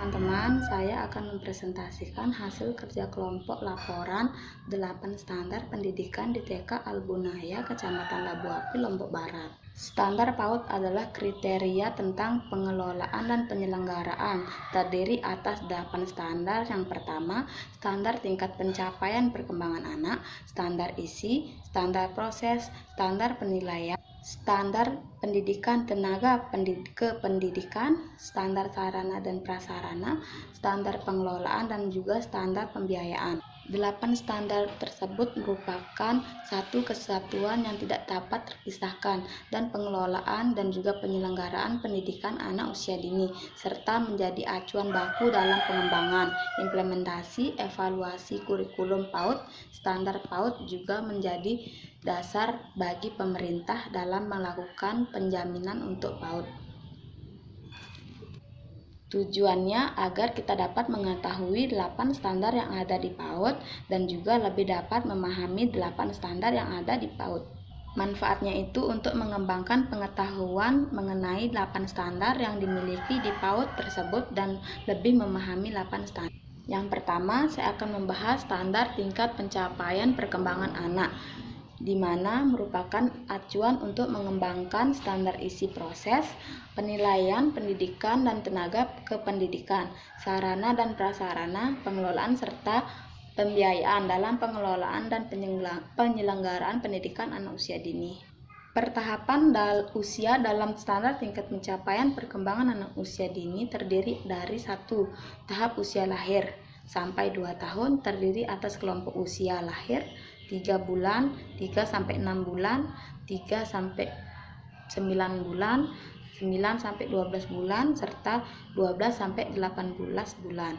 teman-teman, saya akan mempresentasikan hasil kerja kelompok laporan 8 standar pendidikan di TK Al-Bunaya, Kecamatan Labu Api, Lombok Barat. Standar PAUD adalah kriteria tentang pengelolaan dan penyelenggaraan, terdiri atas 8 standar. Yang pertama, standar tingkat pencapaian perkembangan anak, standar isi, standar proses, standar penilaian, standar pendidikan tenaga kependidikan, standar sarana dan prasarana, standar pengelolaan, dan juga standar pembiayaan. 8 standar tersebut merupakan satu kesatuan yang tidak dapat terpisahkan dan pengelolaan dan juga penyelenggaraan pendidikan anak usia dini, serta menjadi acuan baku dalam pengembangan, implementasi, evaluasi kurikulum PAUD. Standar PAUD juga menjadi dasar bagi pemerintah dalam melakukan penjaminan untuk PAUD. Tujuannya agar kita dapat mengetahui 8 standar yang ada di PAUD dan juga lebih dapat memahami 8 standar yang ada di PAUD. Manfaatnya itu untuk mengembangkan pengetahuan mengenai 8 standar yang dimiliki di PAUD tersebut dan lebih memahami 8 standar. Yang pertama, saya akan membahas standar tingkat pencapaian perkembangan anak, di mana merupakan acuan untuk mengembangkan standar isi proses, penilaian, pendidikan dan tenaga kependidikan, sarana dan prasarana, pengelolaan serta pembiayaan dalam pengelolaan dan penyelenggaraan pendidikan anak usia dini. Pertahapan usia dalam standar tingkat pencapaian perkembangan anak usia dini terdiri dari 1. Tahap usia lahir sampai 2 tahun, terdiri atas kelompok usia lahir 3 bulan, 3-6 bulan, 3-9 bulan, 9-12 bulan, serta 12-18 bulan,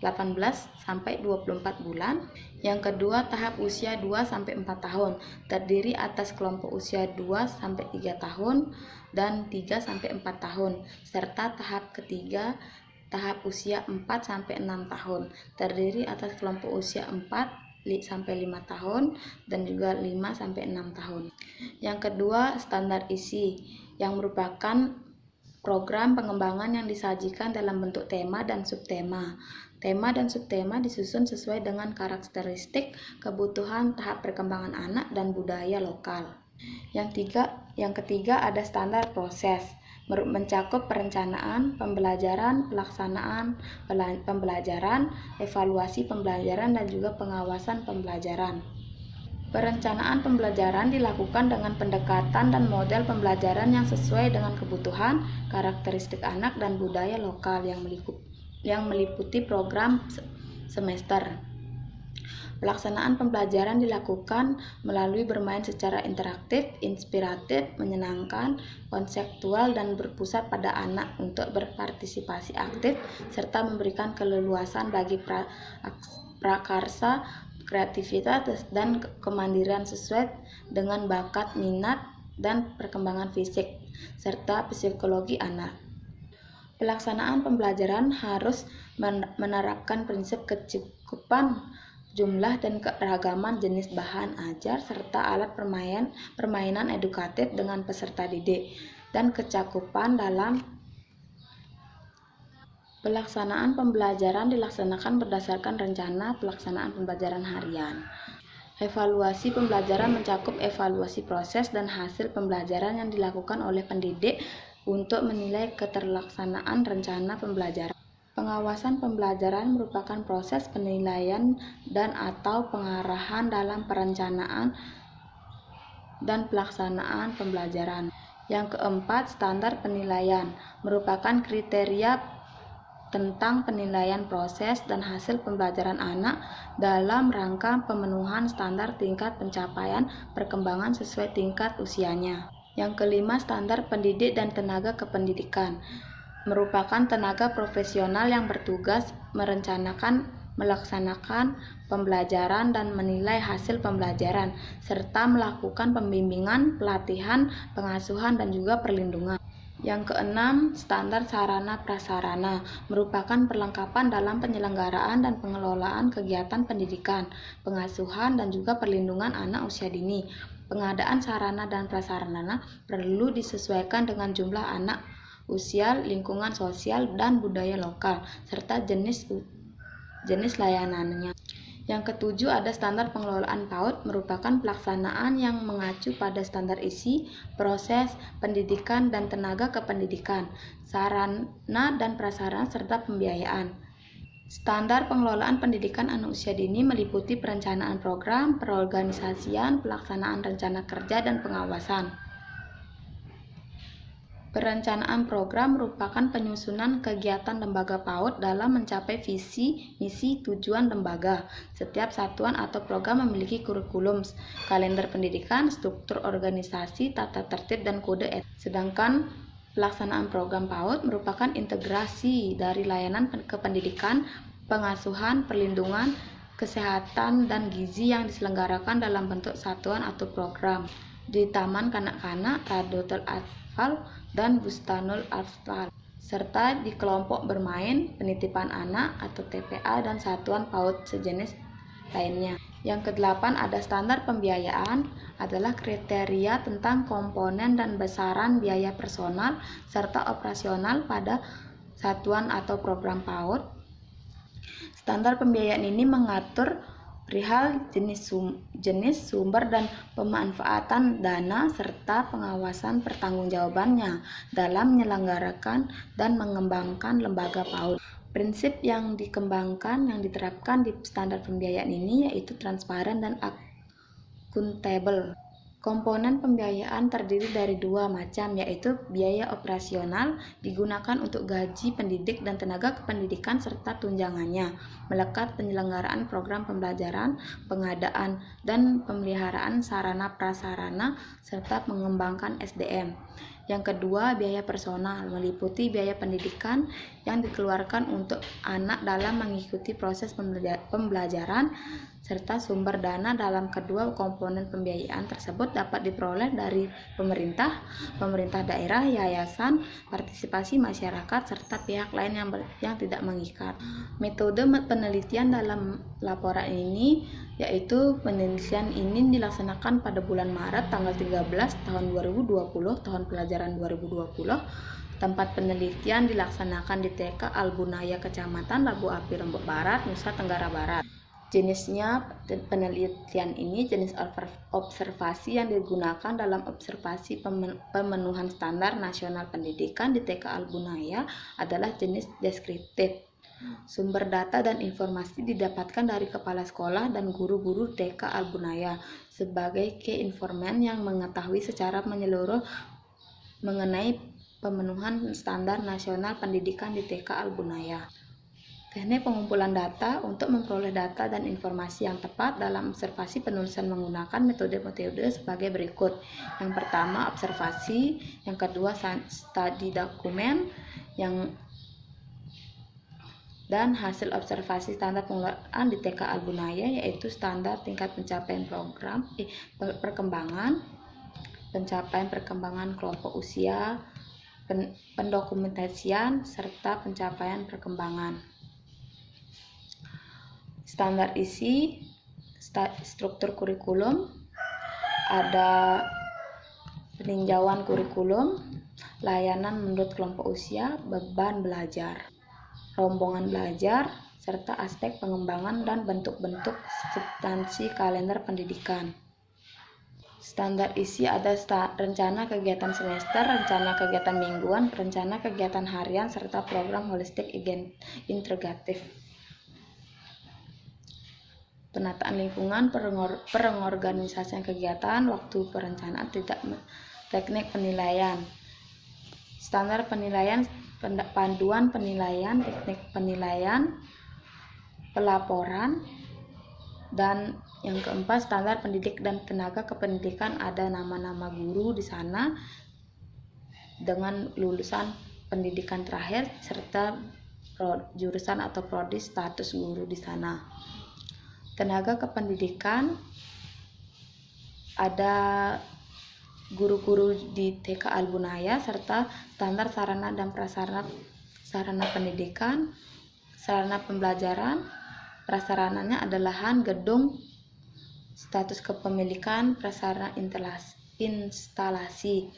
18-24 bulan. Yang kedua, tahap usia 2-4 tahun, terdiri atas kelompok usia 2-3 tahun dan 3-4 tahun, serta tahap ketiga, tahap usia 4-6 tahun, terdiri atas kelompok usia 4-5 tahun dan juga 5-6 tahun. Yang kedua, standar isi, yang merupakan program pengembangan yang disajikan dalam bentuk tema dan subtema. Tema dan subtema disusun sesuai dengan karakteristik kebutuhan tahap perkembangan anak dan budaya lokal. Yang ketiga ada standar proses, mencakup perencanaan, pembelajaran, pelaksanaan pembelajaran, evaluasi pembelajaran, dan juga pengawasan pembelajaran. Perencanaan pembelajaran dilakukan dengan pendekatan dan model pembelajaran yang sesuai dengan kebutuhan, karakteristik anak dan budaya lokal yang meliputi program semester. Pelaksanaan pembelajaran dilakukan melalui bermain secara interaktif, inspiratif, menyenangkan, konseptual, dan berpusat pada anak untuk berpartisipasi aktif, serta memberikan keleluasan bagi prakarsa, kreativitas, dan kemandirian sesuai dengan bakat, minat, dan perkembangan fisik, serta psikologi anak. Pelaksanaan pembelajaran harus menerapkan prinsip kecukupan jumlah dan keragaman jenis bahan ajar serta alat permainan edukatif dengan peserta didik, dan kecakupan dalam pelaksanaan pembelajaran dilaksanakan berdasarkan rencana pelaksanaan pembelajaran harian. Evaluasi pembelajaran mencakup evaluasi proses dan hasil pembelajaran yang dilakukan oleh pendidik untuk menilai keterlaksanaan rencana pembelajaran. Pengawasan pembelajaran merupakan proses penilaian dan/atau pengarahan dalam perencanaan dan pelaksanaan pembelajaran. Yang keempat, standar penilaian merupakan kriteria tentang penilaian proses dan hasil pembelajaran anak dalam rangka pemenuhan standar tingkat pencapaian perkembangan sesuai tingkat usianya. Yang kelima, standar pendidik dan tenaga kependidikan merupakan tenaga profesional yang bertugas merencanakan, melaksanakan pembelajaran dan menilai hasil pembelajaran, serta melakukan pembimbingan, pelatihan, pengasuhan, dan juga perlindungan. Yang keenam, standar sarana prasarana merupakan perlengkapan dalam penyelenggaraan dan pengelolaan kegiatan pendidikan, pengasuhan, dan juga perlindungan anak usia dini. Pengadaan sarana dan prasarana perlu disesuaikan dengan jumlah anak usia, lingkungan sosial, dan budaya lokal, serta jenis layanannya. Yang ketujuh ada standar pengelolaan PAUD, merupakan pelaksanaan yang mengacu pada standar isi, proses, pendidikan dan tenaga kependidikan, sarana dan prasarana serta pembiayaan. Standar pengelolaan pendidikan anak usia dini meliputi perencanaan program, perorganisasian, pelaksanaan rencana kerja dan pengawasan. Perencanaan program merupakan penyusunan kegiatan lembaga PAUD dalam mencapai visi, misi, tujuan lembaga. Setiap satuan atau program memiliki kurikulum, kalender pendidikan, struktur organisasi, tata tertib, dan kode etik. Sedangkan pelaksanaan program PAUD merupakan integrasi dari layanan kependidikan, pengasuhan, perlindungan, kesehatan, dan gizi yang diselenggarakan dalam bentuk satuan atau program di Taman Kanak-kanak, Radotul Atfal, dan Bustanul Atfal, serta di kelompok bermain, penitipan anak atau TPA, dan satuan PAUD sejenis lainnya. Yang kedelapan ada standar pembiayaan, adalah kriteria tentang komponen dan besaran biaya personal serta operasional pada satuan atau program PAUD. Standar pembiayaan ini mengatur perihal jenis sumber dan pemanfaatan dana serta pengawasan pertanggungjawabannya dalam menyelenggarakan dan mengembangkan lembaga PAUD. Prinsip yang diterapkan di standar pembiayaan ini yaitu transparan dan akuntabel. Komponen pembiayaan terdiri dari dua macam, yaitu biaya operasional digunakan untuk gaji pendidik dan tenaga kependidikan serta tunjangannya, melekat penyelenggaraan program pembelajaran, pengadaan dan pemeliharaan sarana prasarana serta mengembangkan SDM. Yang kedua, biaya personal meliputi biaya pendidikan yang dikeluarkan untuk anak dalam mengikuti proses pembelajaran, serta sumber dana dalam kedua komponen pembiayaan tersebut dapat diperoleh dari pemerintah daerah, yayasan, partisipasi masyarakat, serta pihak lain yang tidak mengikat. Metode penelitian dalam laporan ini yaitu penelitian ini dilaksanakan pada bulan Maret tanggal 13 tahun 2020, tahun pelajaran 2020. Tempat penelitian dilaksanakan di TK Albunaya, Kecamatan Labu Api, Lombok Barat, Nusa Tenggara Barat. Jenisnya penelitian ini jenis observasi yang digunakan dalam observasi pemenuhan standar nasional pendidikan di TK Albunaya adalah jenis deskriptif. Sumber data dan informasi didapatkan dari kepala sekolah dan guru-guru TK Albunaya sebagai key informant yang mengetahui secara menyeluruh mengenai pemenuhan standar nasional pendidikan di TK Albunaya. Teknik pengumpulan data untuk memperoleh data dan informasi yang tepat dalam observasi penulisan menggunakan metode-metode sebagai berikut. Yang pertama observasi, yang kedua studi dokumen, dan hasil observasi standar pengelolaan di TK Albunaya yaitu standar tingkat pencapaian program pencapaian perkembangan kelompok usia, pendokumentasian serta pencapaian perkembangan. Standar isi, struktur kurikulum, ada peninjauan kurikulum, layanan menurut kelompok usia, beban belajar, rombongan belajar, serta aspek pengembangan dan bentuk-bentuk substansi kalender pendidikan. Standar isi ada rencana kegiatan semester, rencana kegiatan mingguan, rencana kegiatan harian, serta program holistik integratif. Penataan lingkungan, pengorganisasian kegiatan, waktu perencanaan, teknik penilaian. Standar penilaian, panduan penilaian, teknik penilaian, pelaporan, dan yang keempat standar pendidik dan tenaga kependidikan, ada nama-nama guru di sana dengan lulusan pendidikan terakhir serta jurusan atau prodi status guru di sana. Tenaga kependidikan ada guru-guru di TK Albunaya serta standar sarana dan prasarana sarana pendidikan, sarana pembelajaran, prasarananya adalah lahan, gedung, status kepemilikan, prasarana instalasi,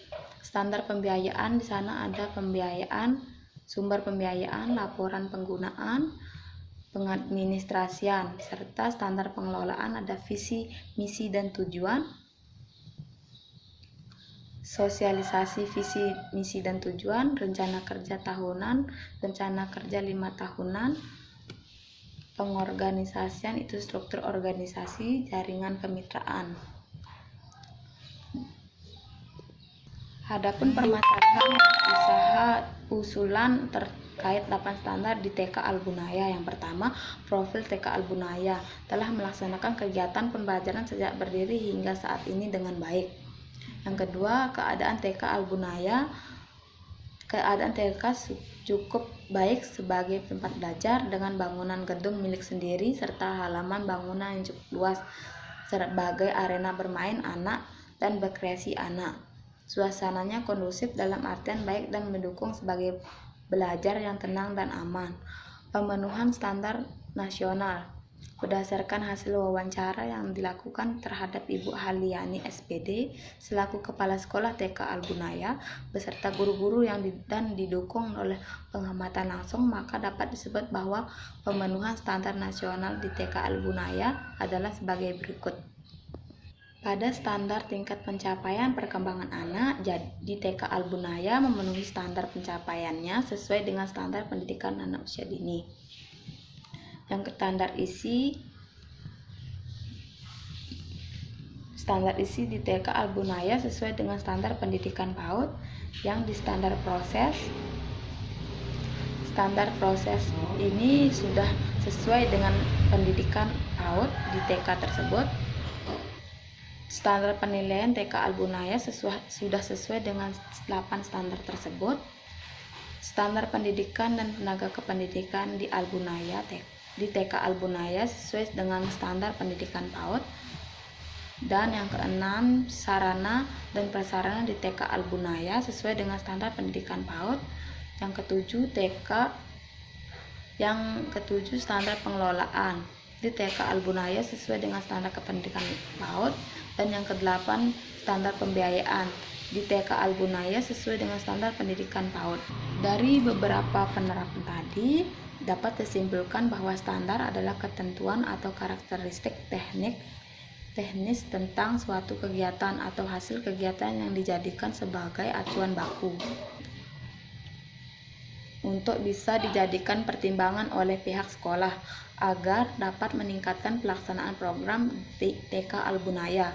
Standar pembiayaan, di sana ada pembiayaan, sumber pembiayaan, laporan penggunaan, pengadministrasian, serta standar pengelolaan ada visi, misi, dan tujuan, sosialisasi visi, misi, dan tujuan, rencana kerja tahunan, rencana kerja 5 tahunan, pengorganisasian itu struktur organisasi, jaringan kemitraan. Adapun permasalahan usaha usulan terkait 8 standar di TK Albunaya. Yang pertama, profil TK Albunaya telah melaksanakan kegiatan pembelajaran sejak berdiri hingga saat ini dengan baik. Yang kedua, keadaan TK Albunaya. Keadaan TK cukup baik sebagai tempat belajar dengan bangunan gedung milik sendiri serta halaman bangunan yang cukup luas sebagai arena bermain anak dan berkreasi anak. Suasananya kondusif dalam artian baik dan mendukung sebagai belajar yang tenang dan aman. Pemenuhan standar nasional berdasarkan hasil wawancara yang dilakukan terhadap Ibu Haliani SPD selaku Kepala Sekolah TK Albunaya beserta guru-guru dan didukung oleh pengamatan langsung, maka dapat disebut bahwa pemenuhan standar nasional di TK Albunaya adalah sebagai berikut. Pada standar tingkat pencapaian perkembangan anak, jadi TK Albunaya memenuhi standar pencapaiannya sesuai dengan standar pendidikan anak usia dini. Yang standar isi di TK Albunaya sesuai dengan standar pendidikan PAUD. Yang di standar proses ini sudah sesuai dengan pendidikan PAUD di TK tersebut. Standar penilaian TK Albunaya sudah sesuai dengan 8 standar tersebut. Standar pendidikan dan tenaga kependidikan di TK Albunaya sesuai dengan standar pendidikan PAUD. Dan yang keenam, sarana dan prasarana di TK Albunaya sesuai dengan standar pendidikan PAUD. Yang ketujuh, standar pengelolaan di TK Albunaya sesuai dengan standar kependidikan PAUD. Dan yang kedelapan, standar pembiayaan di TK Albunaya sesuai dengan standar pendidikan PAUD. Dari beberapa penerapan tadi, dapat disimpulkan bahwa standar adalah ketentuan atau karakteristik teknis tentang suatu kegiatan atau hasil kegiatan yang dijadikan sebagai acuan baku untuk bisa dijadikan pertimbangan oleh pihak sekolah agar dapat meningkatkan pelaksanaan program TK Albunaya.